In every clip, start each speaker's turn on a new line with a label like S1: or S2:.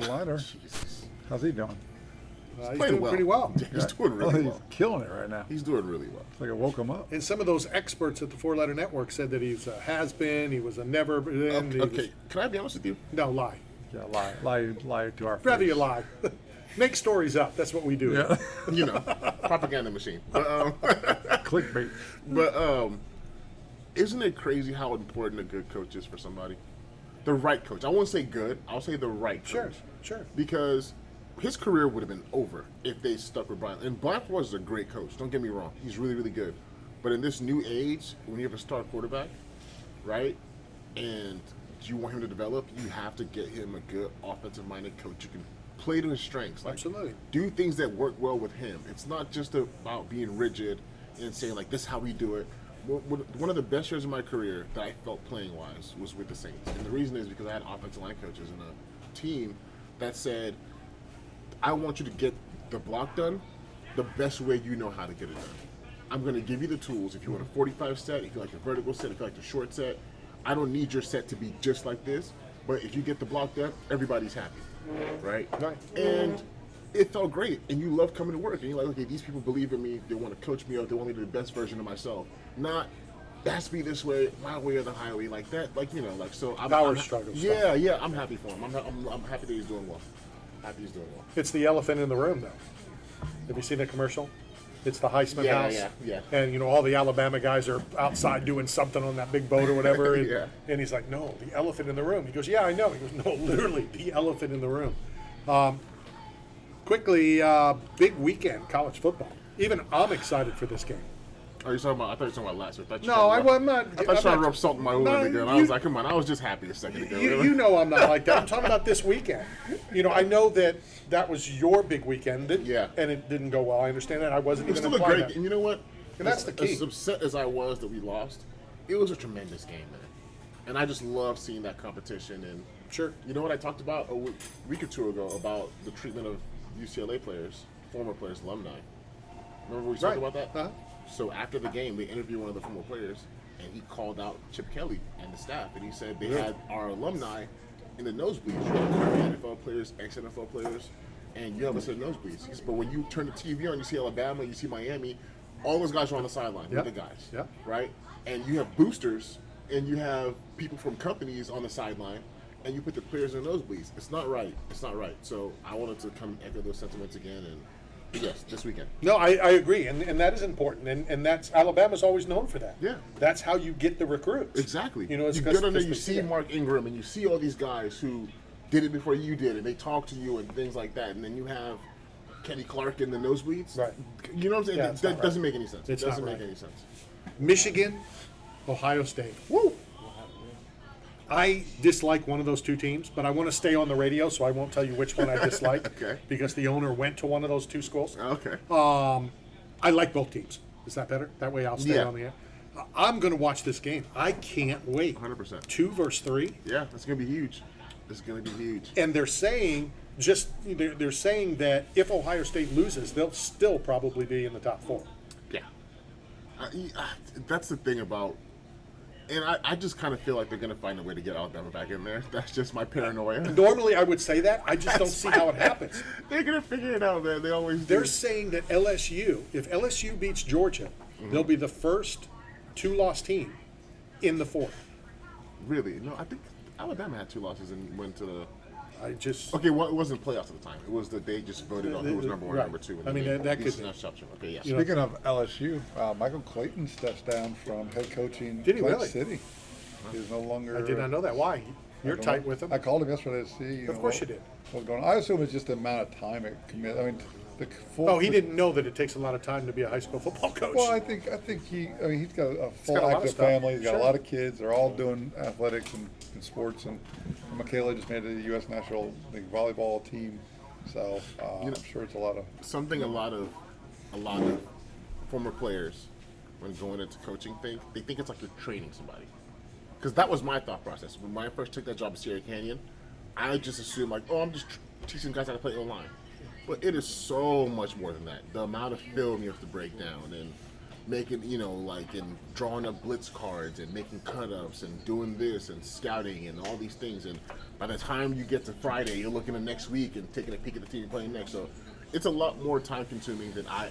S1: the liner.
S2: Jesus.
S1: How's he doing?
S3: He's
S2: Playing
S3: doing
S2: well.
S3: pretty well.
S2: Yeah, he's doing really
S1: he's
S2: well.
S1: killing it right now.
S2: He's doing really well.
S1: It's like I woke him up.
S3: And some of those experts at the Four Letter Network said that he's a has-been, he was a never-been. he
S2: Okay,
S3: was-
S2: can I be honest with you?
S3: no, lie.
S1: Yeah, lie to our
S3: Rather
S1: face.
S3: you lie. Make stories up. That's what we do.
S1: Yeah,
S2: You know, propaganda machine.
S1: clickbait.
S2: But isn't it crazy how important a good coach is for somebody? The right coach. I won't say good. I'll say the right coach.
S3: Sure, sure.
S2: Because his career would have been over if they stuck with Brian. And Brian Flores is a great coach. Don't get me wrong. He's really, really good. But in this new age, when you have a star quarterback, right, and you want him to develop, you have to get him a good offensive-minded coach who can play to his strengths. Like,
S3: Absolutely.
S2: do things that work well with him. It's not just about being rigid and saying, like, this is how we do it. One of the best years of my career that I felt playing-wise was with the Saints. And the reason is because I had offensive line coaches and a team that said, I want you to get the block done the best way you know how to get it done. I'm going to give you the tools. If you want a 45 set, if you like a vertical set, if you like the short set, I don't need your set to be just like this. But if you get the block done, everybody's happy, right?
S3: Right.
S2: And it felt great. And you love coming to work. And you're like, okay, these people believe in me. They want to coach me up. They want me to be the best version of myself. Not, it has to be this way, my way or the highway, like that. Like, you know, like, so
S3: Power struggle
S2: Yeah,
S3: stuff.
S2: yeah, I'm happy for him. I'm happy that he's doing well. Happy he's doing well.
S3: It's the elephant in the room, though. Have you seen the commercial? It's the Heisman
S2: Yeah,
S3: house.
S2: yeah.
S3: And, you know, all the Alabama guys are outside doing something on that big boat or whatever. And,
S2: Yeah.
S3: and he's like, no, the elephant in the room. He goes, yeah, I know. He goes, no, literally, the elephant in the room. Quickly, big weekend, college football. Even I'm excited for this game.
S2: Oh, you're talking about? I thought you were talking about last week.
S3: No, I'm not.
S2: I thought you were trying to rub salt in my wound
S3: No,
S2: again. I was like, come on, I was just happy a second ago.
S3: You know I'm not like that. I'm talking about this weekend. You know, I know that was your big weekend.
S2: Yeah.
S3: And it didn't go well. I understand that. I wasn't
S2: It was
S3: even
S2: still a
S3: implying
S2: great
S3: that.
S2: game. You know what?
S3: And that's the key.
S2: As upset as I was that we lost, it was a tremendous game, man. And I just love seeing that competition. And
S3: Sure.
S2: you know what I talked about a week or two ago about the treatment of UCLA players, former players, alumni. Remember we talked about that?
S3: Uh-huh.
S2: So after the game, they interviewed one of the former players, and he called out Chip Kelly and the staff, and he said they had our alumni in the nosebleeds. You have NFL players, ex-NFL players, and you have us in the nosebleeds. He said, but when you turn the TV on, you see Alabama, you see Miami, all those guys are on the sideline
S3: Yep.
S2: with the guys,
S3: Yep.
S2: right? And you have boosters, and you have people from companies on the sideline, and you put the players in the nosebleeds. It's not right. It's not right. So I wanted to come echo those sentiments again, and yes, this weekend.
S3: No, I agree, and that is important, and that's Alabama's always known for that.
S2: Yeah.
S3: That's how you get the recruits.
S2: Exactly.
S3: You know, it's
S2: you
S3: 'cause-
S2: get on there,
S3: 'cause
S2: you
S3: they
S2: see
S3: that.
S2: Mark Ingram, and you see all these guys who did it before you did, and they talk to you and things like that, and then you have Kenny Clark in the nosebleeds.
S3: Right.
S2: You know what I'm saying?
S3: Yeah,
S2: That
S3: it's not right.
S2: doesn't make any sense.
S3: It's
S2: It doesn't
S3: not
S2: make
S3: right.
S2: any sense.
S3: Michigan, Ohio State. Woo! I dislike one of those two teams, but I want to stay on the radio, so I won't tell you which one I dislike.
S2: Okay.
S3: Because the owner went to one of those two schools.
S2: Okay.
S3: I like both teams. Is that better? That way I'll stay
S2: Yeah.
S3: on the air. I'm going to watch this game. I can't wait.
S2: 100%.
S3: 2 versus 3.
S2: Yeah, that's gonna be huge. It's gonna be huge.
S3: And they're saying they're saying that if Ohio State loses, they'll still probably be in the top 4.
S2: Yeah. That's the thing about. And I just kind of feel like they're going to find a way to get Alabama back in there. That's just my paranoia.
S3: Normally I would say that. I just don't see how it happens.
S2: They're going to figure it out, man. They always do.
S3: They're saying that LSU, if LSU beats Georgia, they'll be the first 2-loss team in the 4th.
S2: Really? No, I think Alabama had 2 losses and went to the.
S3: I just
S2: Okay, well, it wasn't playoffs at the time. It was that they just voted on who was number one,
S3: Right.
S2: number 2.
S3: I mean, that could be.
S2: Okay, yes.
S3: You know,
S1: Speaking of LSU, Michael Clayton steps down from head coaching
S3: Did he
S1: Plant
S3: really?
S1: City. He's no longer.
S3: I did not know that. Why? You're
S1: I don't
S3: tight
S1: know.
S3: with him.
S1: I called him yesterday to see.
S3: Of course you did.
S1: What's going on? I assume it's just the amount of time it commit. I mean, the full.
S3: Oh, he didn't know that it takes a lot of time to be a high school football coach.
S1: Well, I think he. I mean, he's got a full
S3: got a lot of
S1: active
S3: stuff.
S1: family. He's got
S3: Sure.
S1: a lot of kids. They're all doing athletics and sports. And Michaela just made the U.S. National League volleyball team. So I'm sure it's a lot of.
S2: Something a lot of former players, when going into coaching, they think it's like you're training somebody. Because that was my thought process. When I first took that job at Sierra Canyon, I just assumed like, oh, I'm just teaching guys how to play online. But it is so much more than that. The amount of film you have to break down and making, and drawing up blitz cards and making cut-ups and doing this and scouting and all these things. And by the time you get to Friday, you're looking at next week and taking a peek at the team you're playing next. So it's a lot more time-consuming than I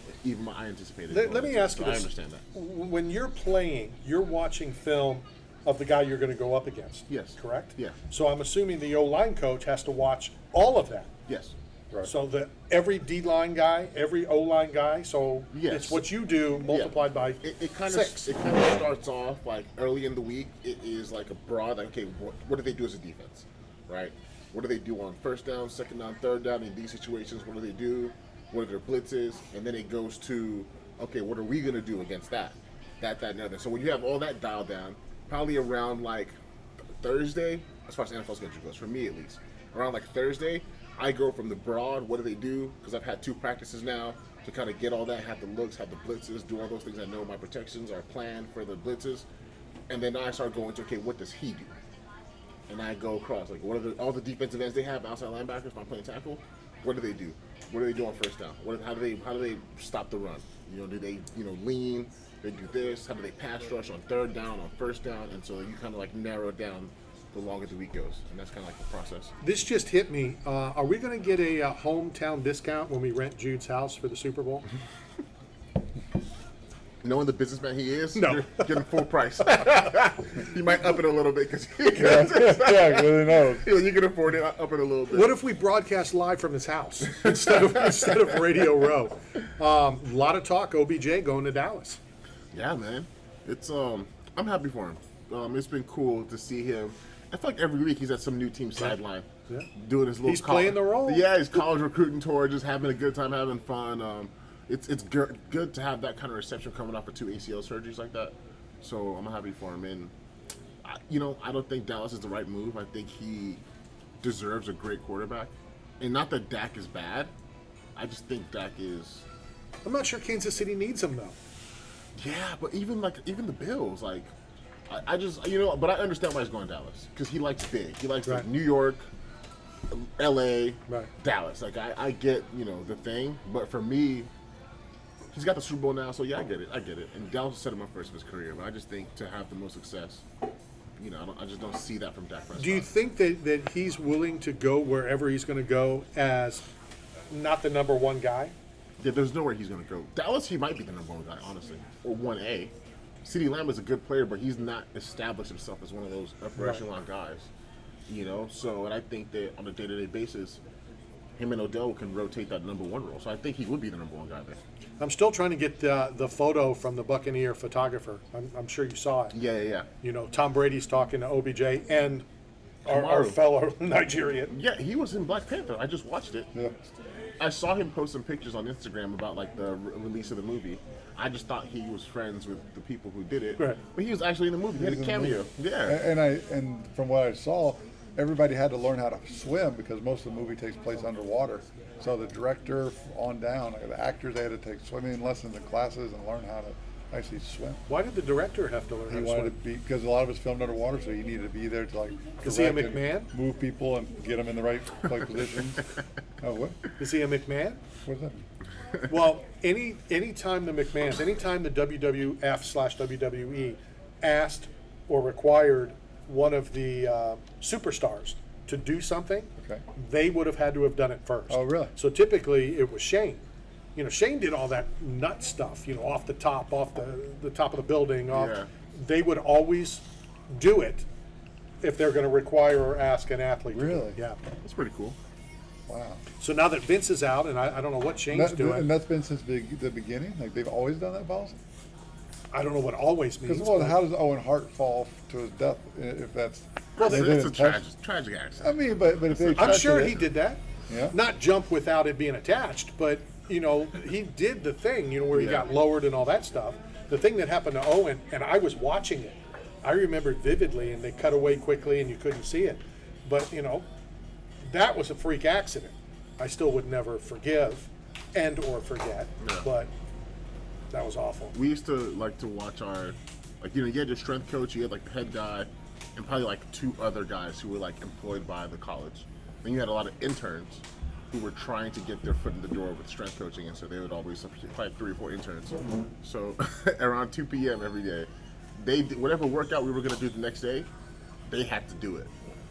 S2: anticipated.
S3: Let me ask you
S2: So
S3: this.
S2: I understand that.
S3: When you're playing, you're watching film of the guy you're going to go up against.
S2: Yes.
S3: Correct?
S2: Yeah.
S3: So I'm assuming the O-line coach has to watch all of that.
S2: Yes.
S1: Right.
S3: So that every D-line guy, every O-line guy, so
S2: Yes.
S3: it's what you do multiplied by
S2: It kind
S3: six.
S2: of starts off like early in the week. It is like a broad, like, okay, what do they do as a defense, right? What do they do on first down, second down, third down in these situations? What do they do? What are their blitzes? And then it goes to, okay, what are we going to do against that, and other? So when you have all that dialed down, probably around like Thursday, as far as NFL schedule goes, for me at least, around like Thursday, I go from the broad, what do they do? Because I've had 2 practices now to kind of get all that, have the looks, have the blitzes, do all those things. I know my protections are planned for the blitzes. And then I start going to, okay, what does he do? And I go across, like, what are all the defensive ends they have, outside linebackers, if I'm playing tackle? What do they do? What do they do on first down? How do they stop the run? Do they, lean? They do this? How do they pass rush on third down, on first down? And so you kind of like narrow it down the longer the week goes, and that's kind of like the process.
S3: This just hit me. Are we going to get a hometown discount when we rent Jude's house for the Super Bowl?
S2: Knowing the businessman he is,
S3: No.
S2: you're getting full price. He might up it a little bit because
S1: Yeah, really knows.
S2: you can afford it. Up it a little bit.
S3: What if we broadcast live from his house instead of Radio Row? A lot of talk. OBJ going to Dallas.
S2: Yeah, man. It's I'm happy for him. It's been cool to see him. I feel like every week he's at some new team sideline,
S3: Yeah.
S2: doing his little.
S3: He's playing the role.
S2: Yeah, his college recruiting tour, just having a good time, having fun. It's good to have that kind of reception coming off of 2 ACL surgeries like that. So I'm happy for him, and I don't think Dallas is the right move. I think he deserves a great quarterback, and not that Dak is bad. I just think Dak is.
S3: I'm not sure Kansas City needs him though.
S2: Yeah, but even the Bills, like, I just but I understand why he's going to Dallas because he likes big. He likes like
S3: Right.
S2: New York, L.A.,
S3: Right.
S2: Dallas. Like I get the thing, but for me, he's got the Super Bowl now, so yeah, I get it. And Dallas set him up first of his career, but I just think to have the most success, I just don't see that from Dak Prescott.
S3: Do you think that he's willing to go wherever he's going to go as not the number one guy?
S2: Yeah, there's nowhere he's going to go. Dallas, he might be the number 1 guy, honestly, or 1A. CeeDee Lamb is a good player, but he's not established himself as one of those upper
S3: Right.
S2: echelon guys. So, and I think that on a day-to-day basis, him and Odell can rotate that number 1 role. So I think he would be the number 1 guy there.
S3: I'm still trying to get the photo from the Buccaneer photographer. I'm sure you saw it.
S2: Yeah.
S3: Tom Brady's talking to OBJ and our
S2: Tomorrow.
S3: fellow Nigerian.
S2: Yeah, he was in Black Panther. I just watched it.
S1: Yeah.
S2: I saw him post some pictures on Instagram about like the release of the movie. I just thought he was friends with the people who did it,
S3: Right.
S2: but he was actually in the movie. He had a
S1: He's in the
S2: cameo.
S1: movie.
S2: Yeah.
S1: And from what I saw, everybody had to learn how to swim because most of the movie takes place underwater. So the director on down, the actors, they had to take swimming lessons and classes and learn how to actually swim.
S3: Why did the director have to learn
S1: He
S3: how to
S1: wanted to
S3: swim?
S1: be, because a lot of it's filmed underwater, so he needed to be there to
S3: Is he a
S1: correct and
S3: McMahon?
S1: move people and get them in the right positions. Oh, what?
S3: Is he a McMahon?
S1: What's that?
S3: Well, anytime the McMahons, anytime the WWF/WWE asked or required one of the superstars to do something,
S1: Okay.
S3: they would have had to have done it first.
S1: Oh, really?
S3: So typically it was Shane. Shane did all that nut stuff, off the top of the building.
S2: Yeah.
S3: They would always do it if they're going to require or ask an athlete to do it.
S1: Really?
S3: Yeah.
S2: That's pretty cool.
S1: Wow.
S3: So now that Vince is out, and I don't know what Shane's doing.
S1: And that's been since the beginning? Like, they've always done that policy?
S3: I don't know what always means.
S1: Because, well,
S3: but-
S1: how does Owen Hart fall to his death if that's...
S2: Well,
S1: they
S2: it's a
S1: didn't touch-
S2: tragic accident.
S1: I mean, but if they
S3: I'm
S1: touched
S3: sure
S1: it-
S3: he did that.
S1: Yeah.
S3: Not jump without it being attached, but he did the thing, where he
S2: Yeah.
S3: got lowered and all that stuff. The thing that happened to Owen, and I was watching it. I remember it vividly, and they cut away quickly, and you couldn't see it. But that was a freak accident. I still would never forgive and or forget,
S2: Yeah.
S3: but that was awful.
S2: We used to like to watch you had your strength coach, you had like the head guy, and probably like 2 other guys who were like employed by the college. Then you had a lot of interns, who were trying to get their foot in the door with strength coaching, and so they would always like 3 or 4 interns. So around 2 p.m. every day, whatever workout we were going to do the next day, they had to do it,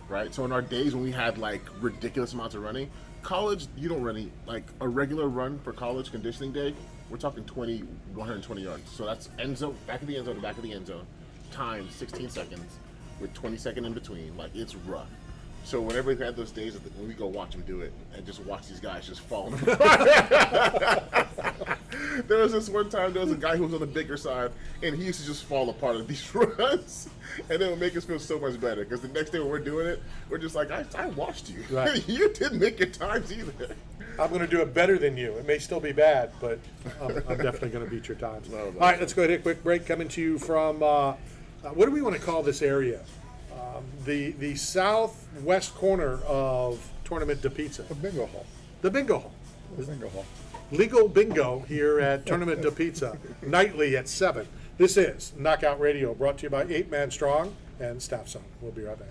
S2: right? So in our days when we had like ridiculous amounts of running, college, you don't run like a regular run for college conditioning day, we're talking 120 yards. So that's end zone, back of the end zone to back of the end zone, times 16 seconds with 20 seconds in between. Like, it's rough. So whenever we had those days, when we go watch them do it and just watch these guys just fall apart. There was this one time, there was a guy who was on the bigger side, and he used to just fall apart at these runs. And it would make us feel so much better, because the next day when we're doing it, we're just like, I watched you.
S3: Right.
S2: You didn't make your times either.
S3: I'm going to do it better than you. It may still be bad, but I'm definitely going to beat your times.
S2: No,
S3: All right, let's go ahead and hit a quick break. Coming to you from, what do we want to call this area? The southwest corner of Tournament de Pizza.
S1: The bingo hall.
S3: The bingo hall.
S1: The bingo hall.
S3: Legal bingo here at Tournament de Pizza, nightly at 7. This is Knockout Radio, brought to you by 8 Man Strong and Staff Zone. We'll be right back.